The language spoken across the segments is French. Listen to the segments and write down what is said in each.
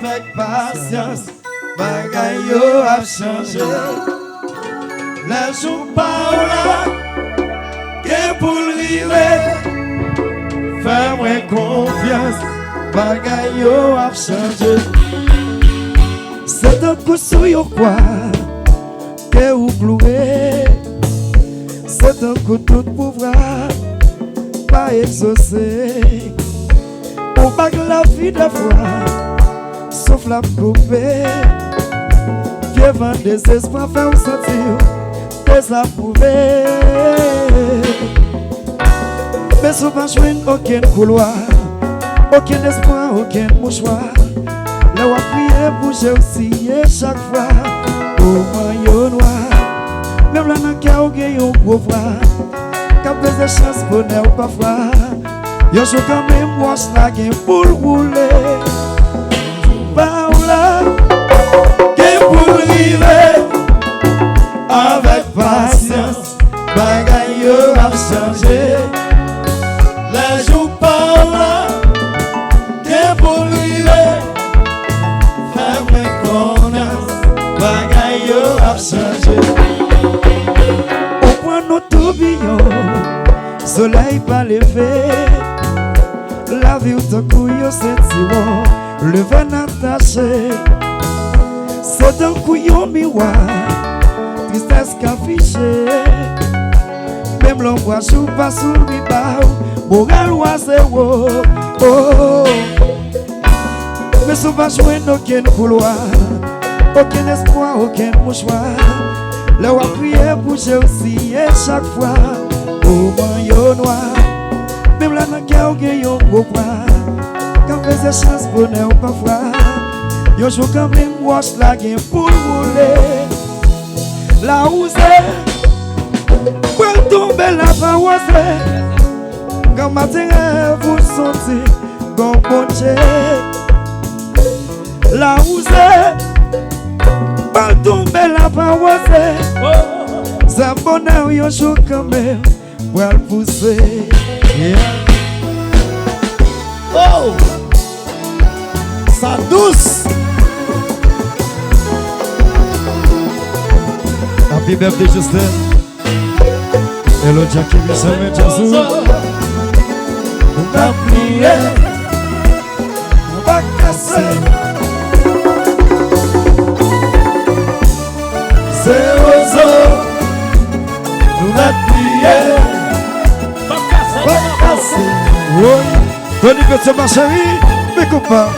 Avec patience, bagay yo a changé. Les jours par là, que pour river, fais-moi confiance, bagay yo a changé. C'est un coup sur yo quoi, que vous plouez. C'est un coup tout pouvoir, pas exaucé. Pour pas que la vie de la foi. Sauf la coupée, Dieu va désespoir faire sentir désapprouvé. Mais souvent je n'ai aucun couloir, aucun espoir, aucun mouchoir. Là où à prier, bouger aussi et chaque fois au maillot noir. Même là dans le cas où il y a un gros voix, quand des chances bonheur parfois, yo joue quand même moi je la pour rouler. Paola, que pour river avec patience, bagay yo a changé. Les jours Paola, que pour river, fais-moi connaître, bagay yo a changé. Au point nos tourbillons, soleil pas levé, la vie ou ton couillon c'est tirant. Le vent attaché, c'est un couillon miroir, tristesse qu'affiché. Même l'ombre joue pas sous le ribao, moral ou à zéro. Oh. Mais souvent jouer aucun couloir, aucun espoir, aucun mouchoir. Là où à prier, bouger aussi et chaque fois au maillot noir. Même là dans le cœur, il y a un beau poids. Quand les chances bonheur parfois, yo joue quand même wash la game pour rouler. La ousée, pour tomber la paroisse. Quand matin vous sentez bon bonché. La ousée, pour tomber la paroisse. Ça bonheur yo joue quand même pour le pousser. Oh! Ça douce. Happy birthday Justin. Hello Jackie Michel Jazou. On va prier, on va casser. C'est Ozo. On va prier, on va casser. Oui. Tony Petit ma chérie, mes copains.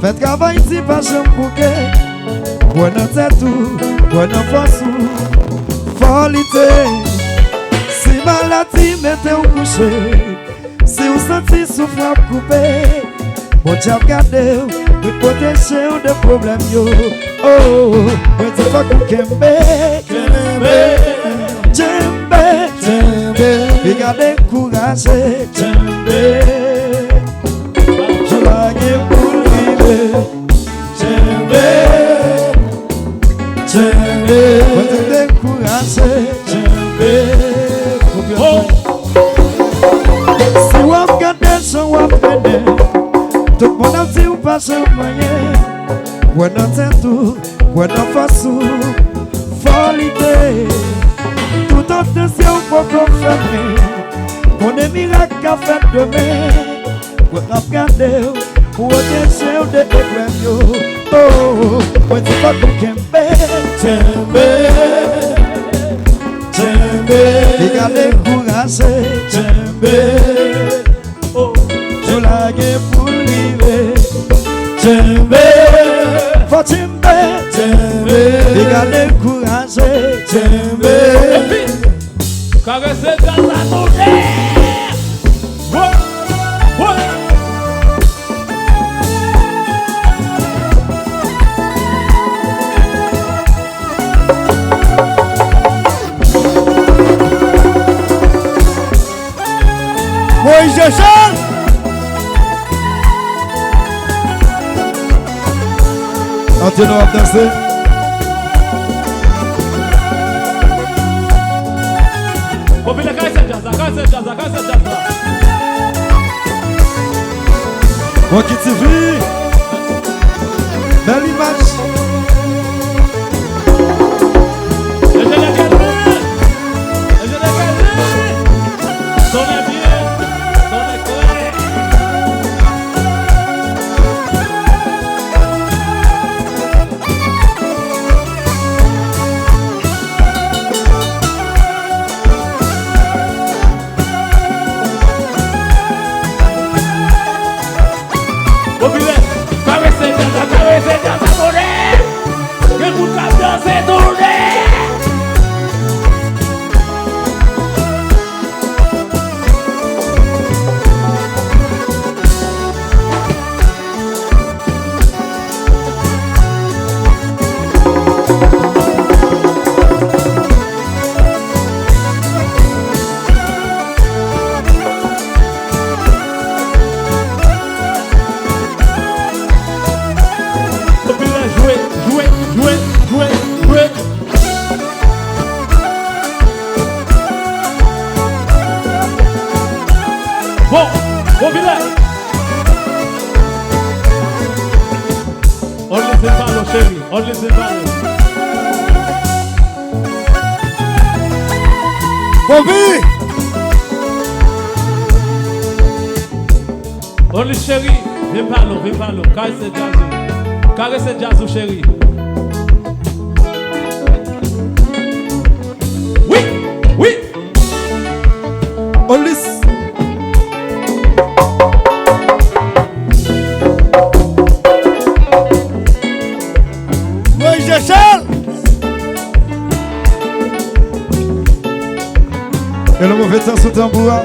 Faites travail si pas j'aime bouquet. Bonne tête tout, bonne force ou folité. Si maladie mettez au coucher, si vous sentez souffrance coupée, bon Dieu regardez, vous protégez de problèmes yo. Oh, mais tu vas qu'on kembe, djembe, regardez courage, djembe. Je l'ai pour Djembe, quand tu décourages, Djembe. Si vous regardez, si vous apprenez, tout le monde a dit ou pas je moyen. Pour notre tout, pour notre façon, folité. Tout attention pour qu'on ferme. Pour des miracles à faire demain. Pour regarder. Pour proteger de épreuves. Oh, when tu vas pour Kembe, Kembe. Regarde découragé, oh, je lague pour river. Faut regarde découragé, Caresser dans la monnaie. Moïse Jean. Anteno a danser. Popile casse jazz. Bon qui TV. Belle image. Only chérie, viens par l'eau, caresse jazz, chérie. Oui. Only. Moïse Jean. Et le mauvais temps sous tambour.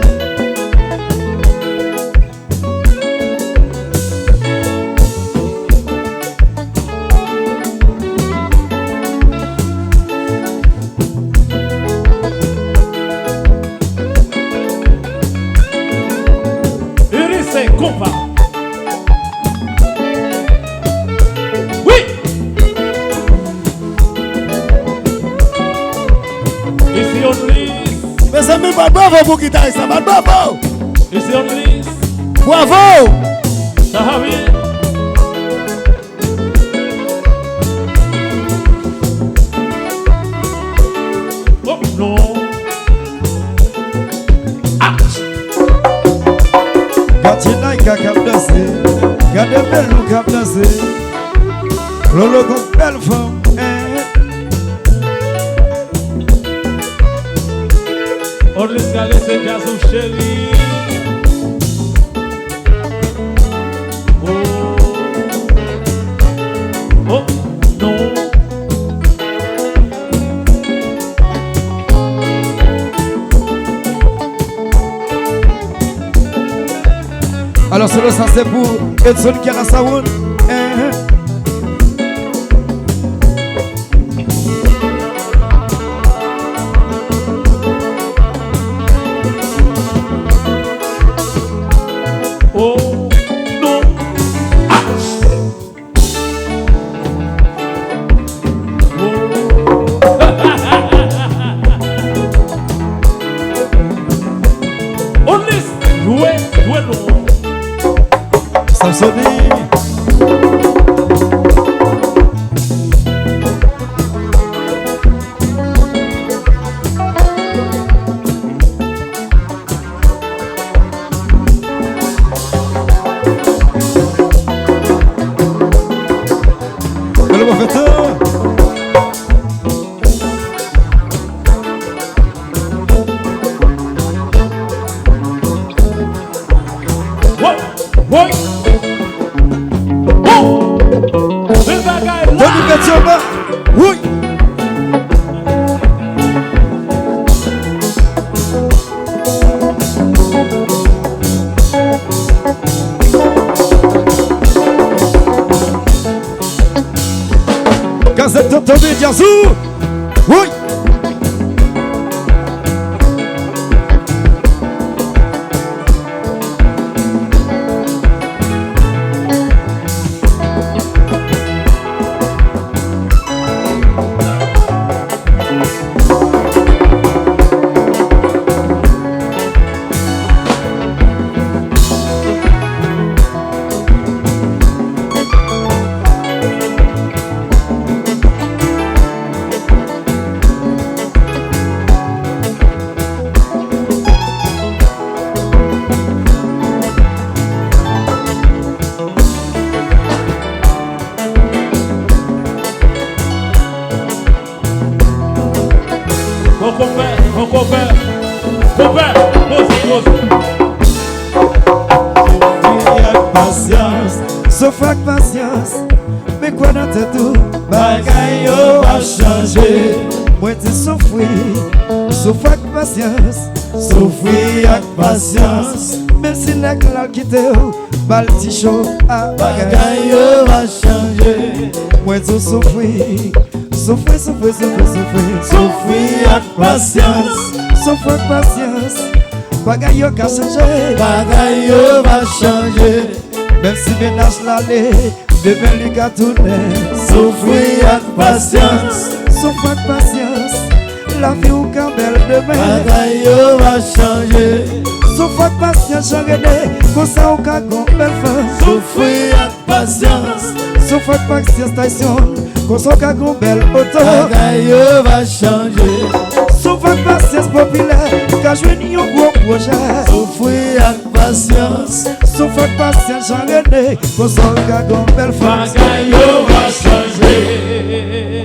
Oui. Ici on lit. Mes amis, bravo pour guitariste, bravo. Ici on lit. Bravo. Ça va bien. Oh non. Cap danser, gardez belle ou cap danser. Lolo comme belle femme. On laisse caresser jazz ou chérie. Oh non. Alors ça c'est pour Edson qui a la sound. Oh non. On laisse jouer non. Samsoni. Le mauvais temps. Thomas. Oui. Gazette tombée, Diazou. Oui. Sauf avec patience, mais quoi dans tes tout, bagaille a changé. Moi tu souffrir, sauf avec patience, souffrir avec patience. Même si la claque quitte, bal ti chaud à bagaille a changé. Moi tu souffrir, souffrir, souffrir, souffrir, souffrir, souffrir avec patience, sauf avec patience, bagaille a changé, bagaille va changer. Même si ménage l'allée, demain lui qu'a tourné. Souffrir avec patience, souffrir avec patience. La vie ou qu'un bel demain, bagaille va changer. Souffrir avec patience, j'en comme ça ou qu'un belle fin. Souffrir avec patience, souffrir avec patience, station. Comme ça ou qu'un belle auto, bagaille va changer. Souffrir avec patience populaire, car je n'ai un gros projet. Souffrir avec patience, souffrir avec patience, j'en ai comme ça ou qu'un belle fin. Bagaille va changer.